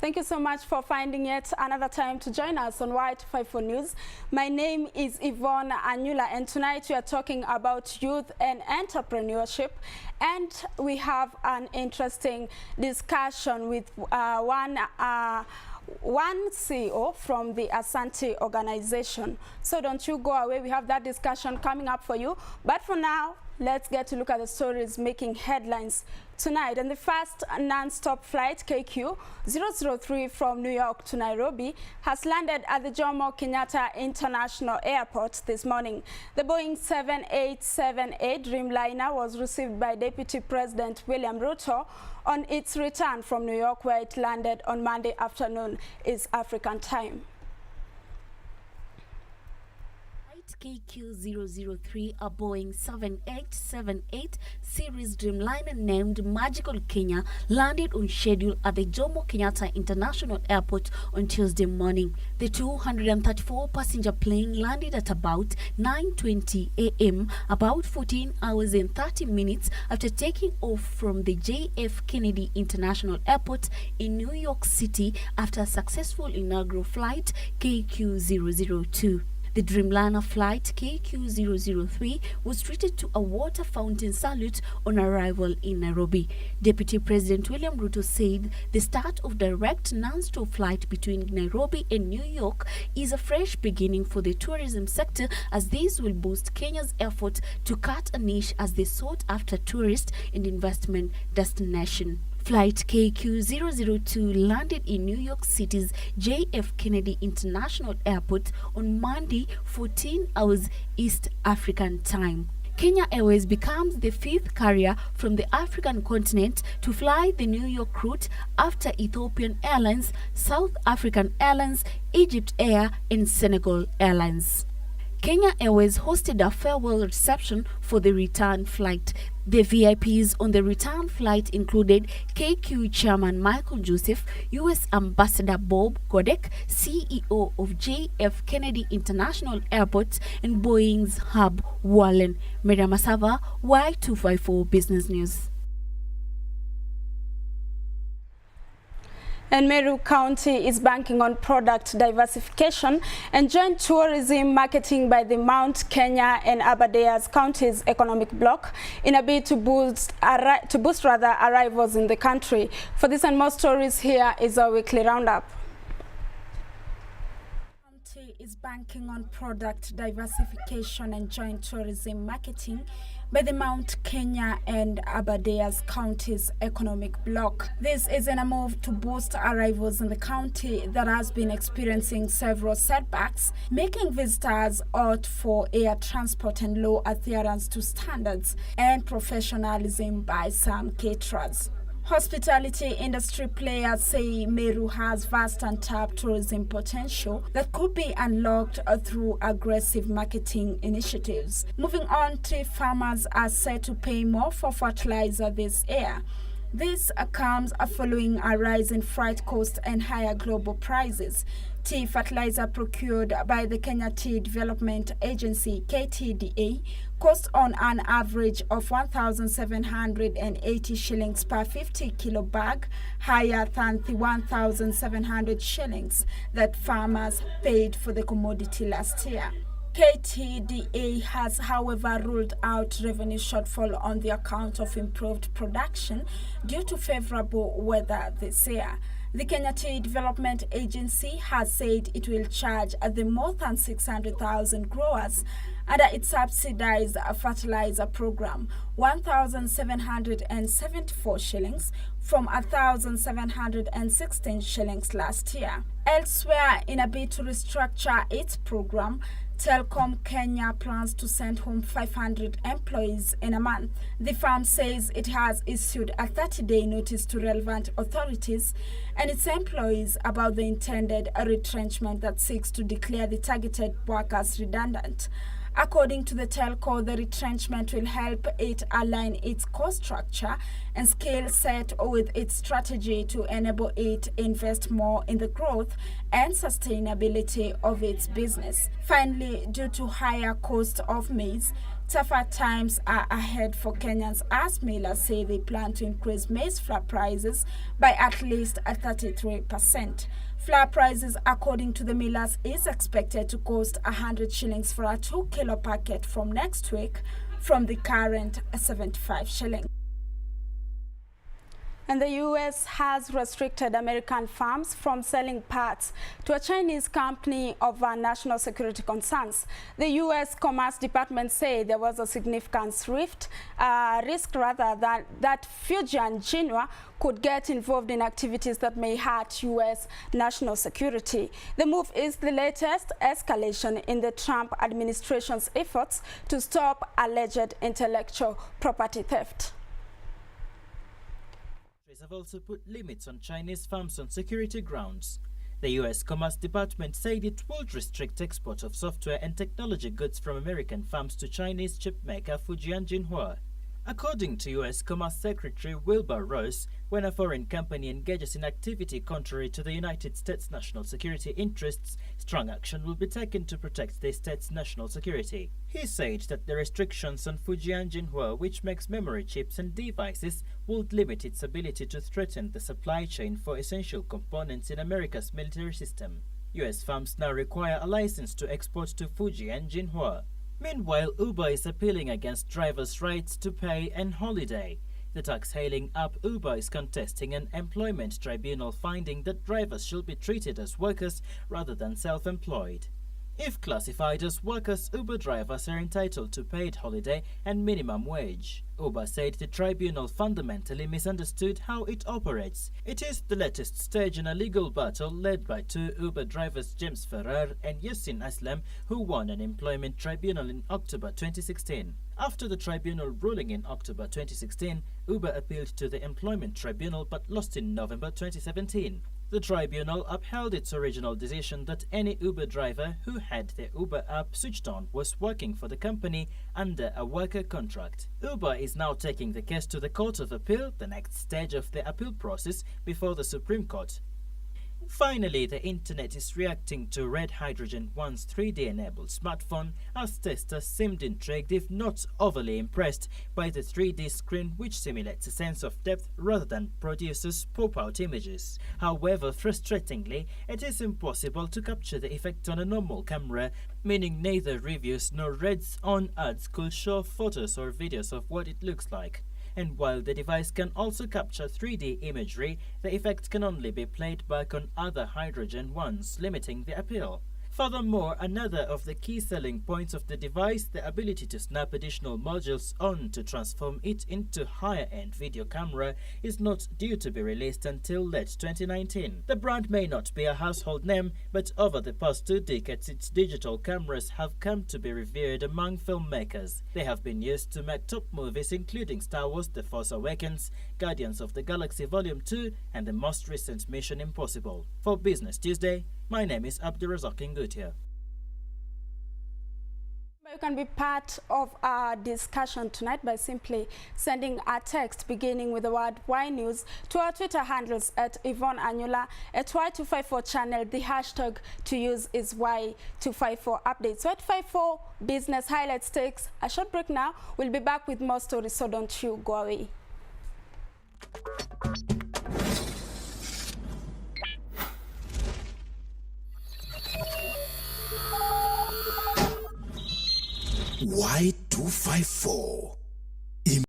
Thank you so much for finding yet another time to join us on Y254 News. My name is Yvonne Anyula, and tonight we are talking about youth and entrepreneurship. And we have an interesting discussion with one CEO from the Asante organization. So don't you go away, we have that discussion coming up for you. But for now, let's get to look at the stories making headlines tonight. And the first non-stop flight KQ003 from New York to Nairobi has landed at the Jomo Kenyatta International Airport this morning. The Boeing 7878 Dreamliner was received by Deputy President William Ruto on its return from New York, where it landed on Monday afternoon, East African time. KQ003, a Boeing 7878 series Dreamliner named Magical Kenya, landed on schedule at the Jomo Kenyatta International Airport on Tuesday morning. The 234-passenger plane landed at about 9:20 a.m., about 14 hours and 30 minutes after taking off from the J.F. Kennedy International Airport in New York City after a successful inaugural flight KQ002. The Dreamliner flight KQ003 was treated to a water fountain salute on arrival in Nairobi. Deputy President William Ruto said the start of direct non-stop flight between Nairobi and New York is a fresh beginning for the tourism sector, as this will boost Kenya's effort to cut a niche as the sought-after tourist and investment destination. Flight KQ002 landed in New York City's J.F. Kennedy International Airport on Monday, 14 hours East African time. Kenya Airways becomes the fifth carrier from the African continent to fly the New York route after Ethiopian Airlines, South African Airlines, Egypt Air, and Senegal Airlines. Kenya Airways hosted a farewell reception for the return flight. The VIPs on the return flight included KQ Chairman Michael Joseph, U.S. Ambassador Bob Godek, CEO of J.F. Kennedy International Airport, and Boeing's hub Wallen. Miriam Masava, Y254 Business News. And Meru County is banking on product diversification and joint tourism marketing by the Mount Kenya and Aberdares counties economic bloc in a bid to boost arrivals in the country. For this and more stories, here is our weekly roundup. Is banking on product diversification and joint tourism marketing by the Mount Kenya and Aberdares counties economic bloc. This is in a move to boost arrivals in the county that has been experiencing several setbacks, making visitors opt for air transport and low adherence to standards and professionalism by some caterers. Hospitality industry players say Meru has vast untapped tourism potential that could be unlocked through aggressive marketing initiatives. Moving on, tea farmers are set to pay more for fertilizer this year. This comes following a rise in freight costs and higher global prices. Tea fertilizer procured by the Kenya Tea Development Agency (KTDA) cost on an average of 1,780 shillings per 50 kilo bag, higher than the 1,700 shillings that farmers paid for the commodity last year. KTDA has, however, ruled out revenue shortfall on the account of improved production due to favorable weather this year. The Kenya Tea Development Agency has said it will charge the more than 600,000 growers under its subsidized fertilizer program 1,774 shillings from 1,716 shillings last year. Elsewhere, in a bid to restructure its program, Telkom Kenya plans to send home 500 employees in a month. The firm says it has issued a 30-day notice to relevant authorities and its employees about the intended retrenchment that seeks to declare the targeted workers redundant. According to the telco, the retrenchment will help it align its cost structure and skill set with its strategy to enable it invest more in the growth and sustainability of its business. Finally, due to higher cost of maize, Tougher times are ahead for Kenyans as millers say they plan to increase maize flour prices by at least 33%. Flour prices, according to the millers, is expected to cost 100 shillings for a 2-kilo packet from next week from the current 75 shillings. And the U.S. has restricted American firms from selling parts to a Chinese company over national security concerns. The U.S. Commerce Department said there was a significant risk that Fujian Jinhua could get involved in activities that may hurt U.S. national security. The move is the latest escalation in the Trump administration's efforts to stop alleged intellectual property theft. Have also put limits on Chinese firms on security grounds. The U.S. Commerce Department said it would restrict export of software and technology goods from American firms to Chinese chipmaker Fujian Jinhua. According to U.S. Commerce Secretary Wilbur Ross, when a foreign company engages in activity contrary to the United States' national security interests, strong action will be taken to protect the state's national security. He said that the restrictions on Fujian Jinhua, which makes memory chips and devices, would limit its ability to threaten the supply chain for essential components in America's military system. U.S. firms now require a license to export to Fujian Jinhua. Meanwhile, Uber is appealing against drivers' rights to pay and holiday. The tax-hailing app Uber is contesting an employment tribunal finding that drivers should be treated as workers rather than self-employed. If classified as workers, Uber drivers are entitled to paid holiday and minimum wage. Uber said the tribunal fundamentally misunderstood how it operates. It is the latest stage in a legal battle led by two Uber drivers, James Ferrer and Yassin Aslam, who won an employment tribunal in October 2016. After the tribunal ruling in October 2016, Uber appealed to the employment tribunal but lost in November 2017. The tribunal upheld its original decision that any Uber driver who had the Uber app switched on was working for the company under a worker contract. Uber is now taking the case to the Court of Appeal, the next stage of the appeal process before the Supreme Court. Finally, the internet is reacting to Red Hydrogen One's 3D-enabled smartphone as testers seemed intrigued if not overly impressed by the 3D screen, which simulates a sense of depth rather than produces pop-out images. However, frustratingly, it is impossible to capture the effect on a normal camera, meaning neither reviews nor reads-on ads could show photos or videos of what it looks like. And while the device can also capture 3D imagery, the effect can only be played back on other Hydrogen Ones, limiting the appeal. Furthermore, another of the key selling points of the device, the ability to snap additional modules on to transform it into higher-end video camera, is not due to be released until late 2019. The brand may not be a household name, but over the past 2 decades, its digital cameras have come to be revered among filmmakers. They have been used to make top movies including Star Wars: The Force Awakens, Guardians of the Galaxy Volume 2, and the most recent Mission Impossible. For Business Tuesday, my name is Abdurazak Ngutia. You can be part of our discussion tonight by simply sending a text beginning with the word Y News to our Twitter handles at Yvonne Anula, at Y254 channel. The hashtag to use is Y254 updates. Y254 business highlights takes a short break now. We'll be back with more stories, so don't you go away. Y254